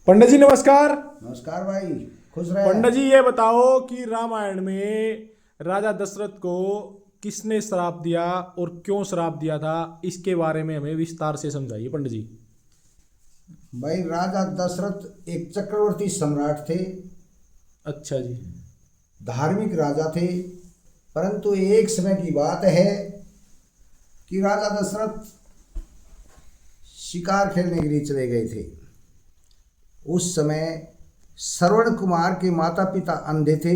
पंडित जी नमस्कार। नमस्कार भाई, खुश रहे। पंडित जी ये बताओ कि रामायण में राजा दशरथ को किसने श्राप दिया और क्यों श्राप दिया था, इसके बारे में हमें विस्तार से समझाइए पंडित जी। भाई, राजा दशरथ एक चक्रवर्ती सम्राट थे, अच्छा जी। धार्मिक राजा थे। परंतु एक समय की बात है कि राजा दशरथ शिकार खेलने के लिए चले गए थे। उस समय श्रवण कुमार के माता पिता अंधे थे।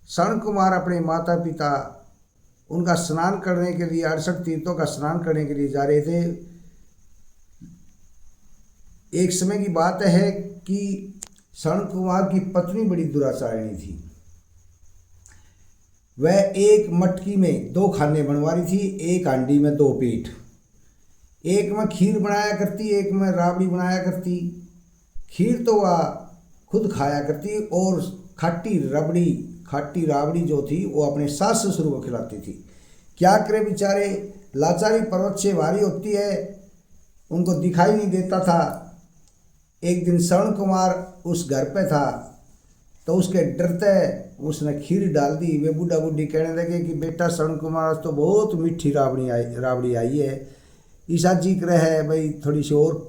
श्रवण कुमार अपने माता पिता उनका स्नान करने के लिए 68 तीर्थों का स्नान करने के लिए जा रहे थे। एक समय की बात है कि श्रवण कुमार की पत्नी बड़ी दुराचारिणी थी। वह एक मटकी में 2 खाने बनवा रही थी, एक हांडी में 2 पेट। एक में खीर बनाया करती, एक में राबड़ी बनाया करती। खीर तो वह खुद खाया करती और खाटी राबड़ी जो थी वो अपने सास ससुर को खिलाती थी। क्या करे बेचारे, लाचारी पर्वत से भारी होती है, उनको दिखाई नहीं देता था। एक दिन श्रवण कुमार उस घर पे था तो उसके डरते उसने खीर डाल दी। वे बूढ़ा बूढ़ी कहने लगे कि बेटा श्रवण कुमार, आज तो बहुत मीठी राबड़ी आई है, ईसा जी करे है भाई थोड़ी सी और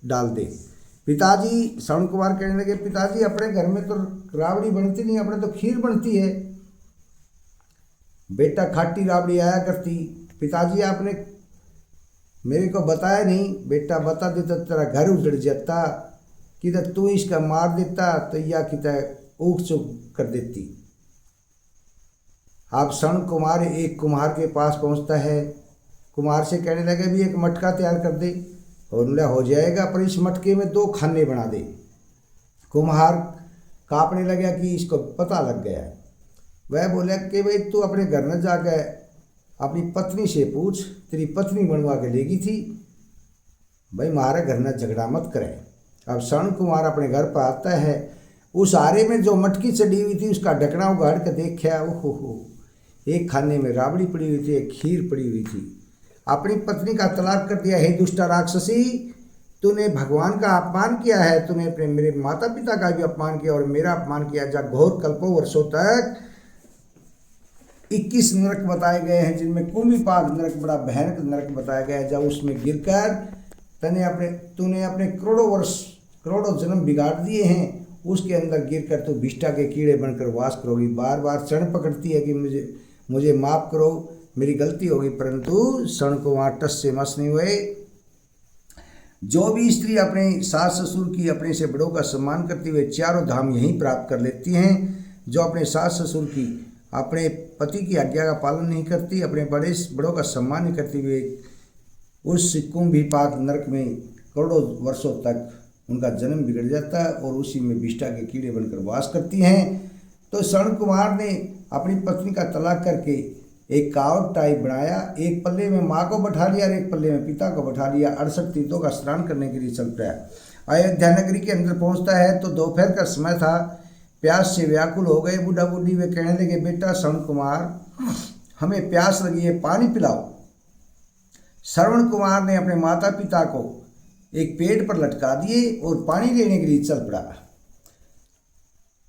डाल दे। पिताजी श्रवण कुमार कहने लगे, पिताजी अपने घर में तो राबड़ी बनती नहीं, अपने तो खीर बनती है। बेटा खाटी राबड़ी आया करती। पिताजी आपने मेरे को बताया नहीं, बेटा बता देता तेरा घर उजड़ जाता, कि तू इसका मार देता तो या कि ऊख चुक कर देती। अब श्रवण कुमार एक कुम्हार के पास पहुंचता है। कुम्हार से कहने लगे भी एक मटका तैयार कर दे। और हो जाएगा, पर इस मटके में 2 खाने बना दे। कुम्हार कांपने लगा कि इसको पता लग गया। वह बोला कि भाई तू अपने घर में जाकर अपनी पत्नी से पूछ, तेरी पत्नी बनवा के लेगी थी, भाई हमारे घर में झगड़ा मत करे। अब श्रवण कुमार अपने घर पर आता है। उस आरे में जो मटकी चढ़ी हुई थी उसका ढकना उगाड़ के देखा, ओहो, एक खाने में राबड़ी पड़ी हुई थी, एक खीर पड़ी हुई थी। अपनी पत्नी का तलाक कर दिया। हे दुष्टा राक्षसी, तूने भगवान का अपमान किया है, तूने अपने मेरे माता पिता का भी अपमान किया और मेरा अपमान किया। जा घोर कल्पों वर्षों तक 21 नरक बताए गए हैं, जिनमें कुंभीपाक नरक बड़ा भयानक नरक बताया गया है। जब उसमें गिरकर तूने अपने करोड़ों जन्म बिगाड़ दिए हैं, उसके अंदर गिरकर तू विष्ठा के कीड़े बनकर वास करोगी। बार बार क्षण पकड़ती है कि मुझे माफ़ करो, मेरी गलती होगी, परंतु क्षण को वहाँ टस से मस नहीं हुए। जो भी स्त्री अपने सास ससुर की, अपने से बड़ों का सम्मान करती हुए 4 धाम यहीं प्राप्त कर लेती हैं। जो अपने सास ससुर की, अपने पति की आज्ञा का पालन नहीं करती, अपने बड़ों का सम्मान नहीं करती हुए उस कुंभीपाक नरक में करोड़ों वर्षों तक उनका जन्म बिगड़ जाता है और उसी में विष्ठा के कीड़े बनकर वास करती हैं। तो श्रवण कुमार ने अपनी पत्नी का तलाक करके एक कावट टाइप बनाया। एक पल्ले में माँ को बैठा लिया और एक पल्ले में पिता को बैठा लिया। 68 तीर्थों का स्नान करने के लिए चल पड़ा। अयोध्या नगरी के अंदर पहुंचता है तो दोपहर का समय था। प्यास से व्याकुल हो गए बूढ़ा बूढ़ी। वे कहने लगे, बेटा श्रवण कुमार, हमें प्यास लगी है, पानी पिलाओ। श्रवण कुमार ने अपने माता पिता को एक पेड़ पर लटका दिए और पानी लेने के लिए चल पड़ा।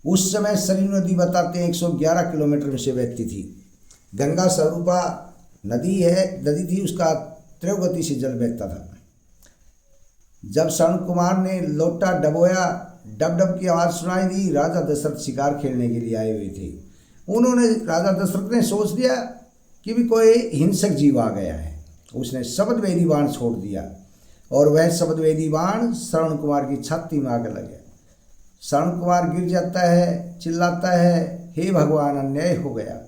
उस समय सरयू नदी बताते हैं 111 किलोमीटर में से बहती थी। गंगा स्वरूपा नदी थी, उसका तीव्र गति से जल बहता था। जब श्रवण कुमार ने लोटा डबोया, डब डब की आवाज़ सुनाई दी। राजा दशरथ शिकार खेलने के लिए आए हुए थे। राजा दशरथ ने सोच लिया कि भी कोई हिंसक जीव आ गया है। उसने शब्दवेदी बाण छोड़ दिया और वह शब्दवेदी बाण श्रवण कुमार की छाती में आकर लग गया। श्रवण कुमार गिर जाता है, चिल्लाता है, हे भगवान, अन्याय हो गया।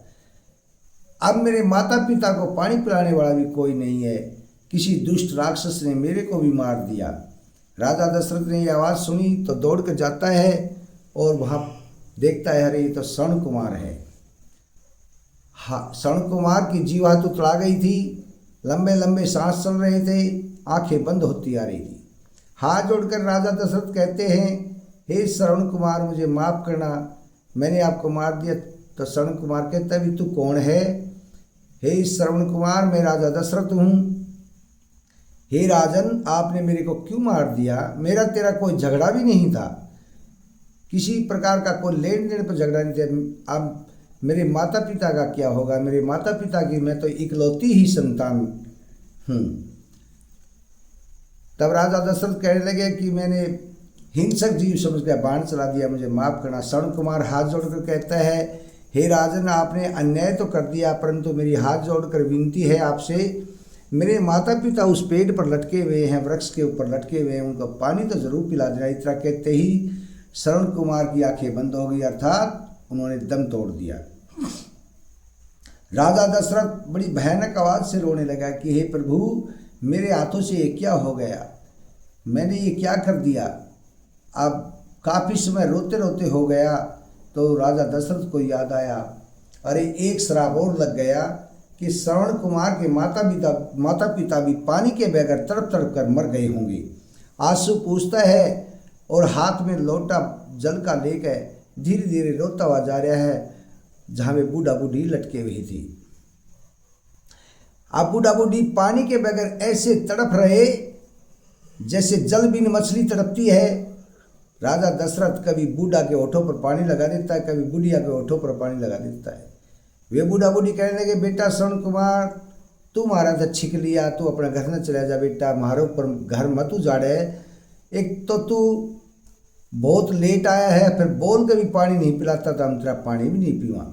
अब मेरे माता पिता को पानी पिलाने वाला भी कोई नहीं है, किसी दुष्ट राक्षस ने मेरे को भी मार दिया। राजा दशरथ ने यह आवाज़ सुनी तो दौड़ कर जाता है और वहाँ देखता है, अरे ये तो श्रवण कुमार है। हाँ, श्रवण कुमार की जीवा तो तड़ा गई थी, लंबे लंबे सांस चल रहे थे, आंखें बंद होती आ रही थी। हाथ जोड़कर राजा दशरथ कहते हैं, हे श्रवण कुमार, मुझे माफ़ करना, मैंने आपको मार दिया। तो श्रवण कुमार कहता भी तू कौन है? हे श्रवण कुमार, मैं राजा दशरथ हूँ। हे राजन, आपने मेरे को क्यों मार दिया? मेरा तेरा कोई झगड़ा भी नहीं था, किसी प्रकार का कोई लेन देन पर झगड़ा नहीं था। अब मेरे माता पिता का क्या होगा? मेरे माता पिता की मैं तो इकलौती ही संतान हूँ। तब राजा दशरथ कहने लगे कि मैंने हिंसक जीव समझ कर बाण चला दिया, मुझे माफ करना। श्रवण कुमार हाथ जोड़कर कहता है, हे राजन, आपने अन्याय तो कर दिया, परंतु मेरी हाथ जोड़कर विनती है आपसे, मेरे माता पिता उस पेड़ पर लटके हुए हैं, वृक्ष के ऊपर लटके हुए हैं, उनका पानी तो जरूर पिला देना। इतना कहते ही श्रवण कुमार की आंखें बंद हो गई, अर्थात उन्होंने दम तोड़ दिया। राजा दशरथ बड़ी भयानक आवाज से रोने लगा कि हे प्रभु, मेरे हाथों से ये क्या हो गया? मैंने ये क्या कर दिया? अब काफ़ी समय रोते रोते हो गया तो राजा दशरथ को याद आया, अरे एक श्राप और लग गया कि श्रवण कुमार के माता पिता भी पानी के बगैर तड़प तड़प कर मर गए होंगे। आंसू पूछता है और हाथ में लोटा जल का लेकर धीरे धीरे रोता हुआ जा रहा है जहाँ में बूढ़ा बूढ़ी लटके हुई थी। अब बूढ़ा बूढ़ी पानी के बगैर ऐसे तड़प रहे जैसे जल बिन मछली तड़पती है। राजा दशरथ कभी बूढ़ा के होठों पर पानी लगा देता है, कभी बुढ़िया के होठों पर पानी लगा देता है। वे बूढ़ा बूढ़ी कहने लगे, बेटा श्रवण कुमार, तू मारा था छिक लिया, तू अपना घर न चला जा बेटा, मारो पर घर मत उजाड़े। एक तो तू बहुत लेट आया है, फिर बोल के भी पानी नहीं पिलाता तो हम तेरा पानी भी नहीं पीवा।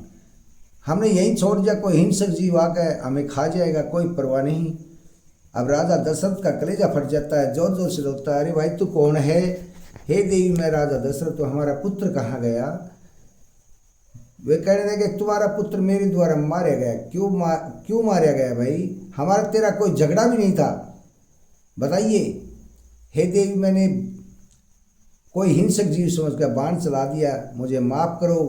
हमने यहीं छोड़ दिया, कोई हिंसक जीव आकर हमें खा जाएगा, कोई परवाह नहीं। अब राजा दशरथ का कलेजा फट जाता है, जोर जोर से रोता है, अरे भाई तू कौन है? हे देवी, मैं राजा दशरथ, तो हमारा पुत्र कहाँ गया? वे कहने लगे, तुम्हारा पुत्र मेरे द्वारा मारा गया। क्यों मारा गया भाई? हमारा तेरा कोई झगड़ा भी नहीं था, बताइए। हे देवी, मैंने कोई हिंसक जीव समझकर बाण चला दिया, मुझे माफ करो।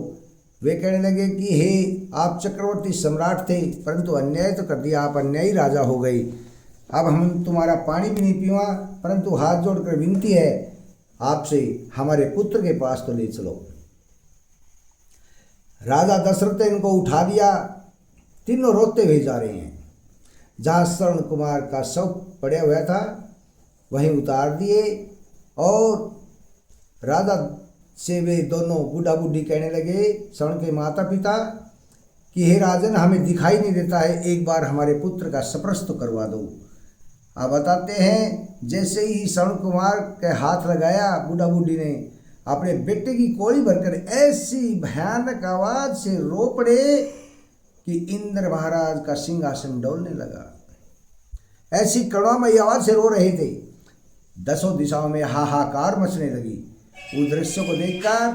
वे कहने लगे कि हे, आप चक्रवर्ती सम्राट थे, परंतु अन्याय तो कर दिया, आप अन्यायी राजा हो गए। अब हम तुम्हारा पानी भी नहीं पीवा, परंतु हाथ जोड़कर विनती है आपसे, हमारे पुत्र के पास तो ले चलो। राजा दशरथ ने इनको उठा दिया, तीनों रोते हुए जा रहे हैं। जहाँ श्रवण कुमार का शव पड़ा हुआ था वहीं उतार दिए और राजा से वे दोनों बूढ़ा बूढ़ी कहने लगे, श्रवण के माता पिता, कि हे राजन, हमें दिखाई नहीं देता है, एक बार हमारे पुत्र का स्पर्श तो करवा दो। आप बताते हैं, जैसे ही श्रवण कुमार के हाथ लगाया बूढ़ा बूढ़ी ने, अपने बेटे की कोड़ी भरकर ऐसी भयानक आवाज से रो पड़े कि इंद्र महाराज का सिंहासन डोलने लगा। ऐसी करुणामयी आवाज से रो रहे थे, दसों दिशाओं में हाहाकार मचने लगी। उस दृश्य को देखकर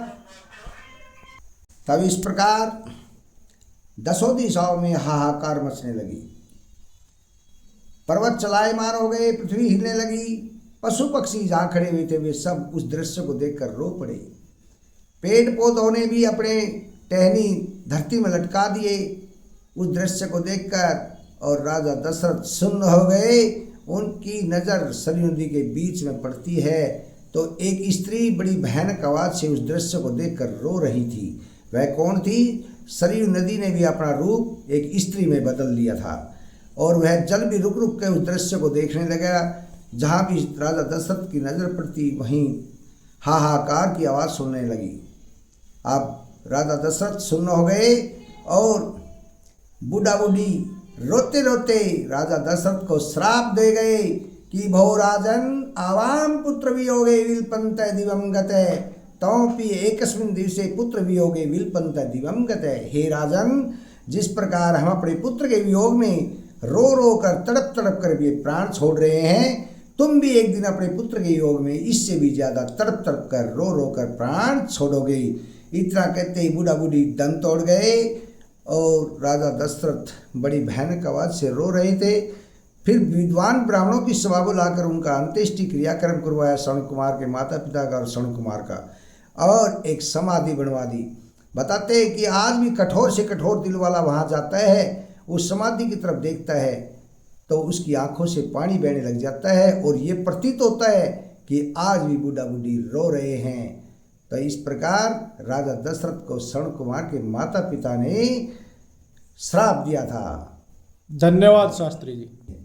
तब इस प्रकार दसों दिशाओं में हाहाकार मचने लगी। पर्वत चलायमान हो गए, पृथ्वी हिलने लगी, पशु पक्षी जहाँ खड़े हुए थे वे सब उस दृश्य को देखकर रो पड़े। पेड़ पौधों ने भी अपने टहनी धरती में लटका दिए उस दृश्य को देखकर, और राजा दशरथ सुन्न हो गए। उनकी नज़र सरयू नदी के बीच में पड़ती है तो एक स्त्री बड़ी भयानक आवाज से उस दृश्य को देखकर रो रही थी। वह कौन थी? सरयू नदी ने भी अपना रूप एक स्त्री में बदल लिया था और वह जल भी रुक रुक कर उस दृश्य को देखने लगा। जहाँ भी राजा दशरथ की नज़र पड़ती वहीं हाहाकार की आवाज़ सुनने लगी। अब राजा दशरथ सुन्न हो गए और बूढ़ा बूढ़ी रोते रोते राजा दशरथ को श्राप दे गए कि भो राजन, आवाम पुत्र वियोगे विलपन्त दिवम गते, तोपि एकस्मिन् दिवसे पुत्र वियोगे विलपन्त दिवम गते। हे राजन, जिस प्रकार हम अपने पुत्र के वियोग में रो रो कर तड़प तड़प कर भी प्राण छोड़ रहे हैं, तुम भी एक दिन अपने पुत्र के योग में इससे भी ज़्यादा तड़प तड़प कर रो रो कर प्राण छोड़ोगे। इतना कहते ही बूढ़ा बूढ़ी दम तोड़ गए और राजा दशरथ बड़ी भयानक आवाज़ से रो रहे थे। फिर विद्वान ब्राह्मणों की सभा बुलाकर उनका अंत्येष्टि क्रियाक्रम करवाया, श्रवण कुमार के माता पिता का और श्रवण कुमार का, और एक समाधि बनवा दी। बताते हैं कि आज भी कठोर से कठोर दिल वाला वहाँ जाता है, उस समाधि की तरफ देखता है तो उसकी आंखों से पानी बहने लग जाता है और ये प्रतीत होता है कि आज भी बूढ़ा बूढ़ी रो रहे हैं। तो इस प्रकार राजा दशरथ को श्रवण कुमार के माता पिता ने श्राप दिया था। धन्यवाद शास्त्री जी।